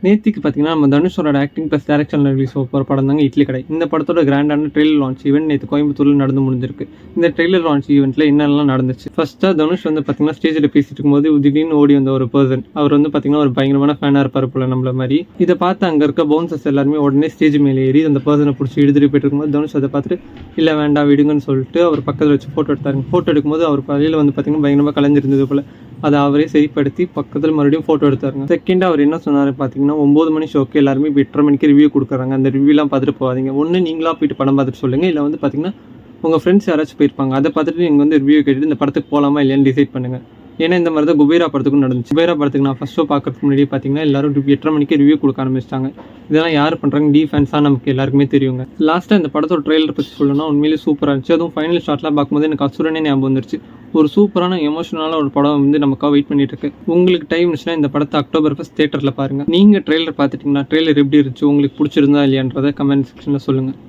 நேத்திக்கு பார்த்தீங்கன்னா, நம்ம தனுஷோட ஆக்டிங் ப்ளஸ் டைரக்ஷன்ல ரிலீஸ் ஆக போற படம் தாங்க இட்லி கடை. இந்த படத்தோட கிராண்டான ட்ரெய்லர் லான்ச் ஈவென்ட் நேத்து கோயம்புத்தூர்ல நடந்து முடிஞ்சிருக்கு. இந்த ட்ரெய்லர் லான்ச் ஈவென்ட்ல என்னெல்லாம் நடந்துச்சு? ஃபர்ஸ்ட்டா தனுஷ் வந்து பார்த்தீங்கன்னா, ஸ்டேஜ்ல பேசிட்டு இருக்கும்போது திடீர்னு ஓடி வந்த ஒரு பெர்சன். அவர் வந்து பார்த்தீங்கன்னா, ஒரு பயங்கரமான ஃபேனா இருப்பாரு போல நம்மள மாரி. இத பார்த்து அங்க இருக்க பவுன்சர்ஸ் எல்லாருமே உடனே ஸ்டேஜ் மேல ஏறி அந்த பெர்சனை புடிச்சு இழுத்துட்டு போயிட்டு இருக்கும்போது தனுஷ் அதை பார்த்துட்டு, இல்ல வேண்டாம் விடுங்கன்னு சொல்லிட்டு அவர் பக்கத்துல வச்சு ஃபோட்டோ எடுத்தாருங்க. ஃபோட்டோ எடுக்கும்போது அவர் கையில வந்து பார்த்தீங்கன்னா, பயங்கரமா கலைஞ்சிருந்தது போல. அதை அவரே சரிப்படுத்தி பக்கத்தில் மறுபடியும் ஃபோட்டோ எடுத்தாருங்க. செகண்ட் அவர் என்ன சொன்னார் பார்த்தீங்கன்னா, 9 மணி ஷோக்கு எல்லாருமே இப்போ 8:30 மணிக்கு ரிவ்யூ கொடுக்குறாங்க. அந்த ரிவ்யூலாம் பார்த்துட்டு போகாதீங்க. ஒன்று நீங்களா போயிட்டு படம் பார்த்துட்டு சொல்லுங்கள், இல்லை வந்து பார்த்தீங்கன்னா உங்கள் ஃப்ரெண்ட்ஸ் யாராச்சும் போயிருப்பாங்க, அதை பார்த்துட்டு நீங்கள் வந்து ரிவ்யூ கேட்டுட்டு இந்த படத்துக்கு போகலாமா இல்லையான்னு டிசைட் பண்ணுங்கள். ஏன்னா இந்த மாதிரி தான் குபேரா படத்துக்கும் நடந்துச்சு. குபேரா படத்துக்கு நான் ஃபர்ஸ்ட் ஷோ பார்க்கறதுக்கு முன்னாடி பார்த்தீங்கன்னா எல்லாரும் 8:30 மணிக்கு ரிவ்யூ கொடுக்க ஆரம்பிச்சிட்டாங்க. இதெல்லாம் யார் பண்ணுறாங்க? டி ஃபேன்ஸாக நமக்கு எல்லாருக்குமே தெரியுங்க. லாஸ்ட்டாக இந்த படத்தோட ட்ரெய்லர் பற்றி சொல்லணும்னா உண்மையிலேயே சூப்பராக இருந்துச்சு. அதுவும் ஃபைனல் ஷாட்லாம் பார்க்கும்போது எனக்கு அசுரனே ஞாபகம் வந்துருச்சு. ஒரு சூப்பரான எமோஷனலான ஒரு படம் வந்து நமக்காக வெயிட் பண்ணிட்டு இருக்கு. உங்களுக்கு டைம் இருந்துச்சுன்னா இந்த படத்தை October 1 தியேட்டரில் பாருங்க. நீங்கள் ட்ரெய்லர் பார்த்துட்டீங்கன்னா ட்ரெய்லர் எப்படி இருந்துச்சு, உங்களுக்கு பிடிச்சிருந்தா இல்லையான்றதை கமெண்ட் செக்ஷனில் சொல்லுங்கள்.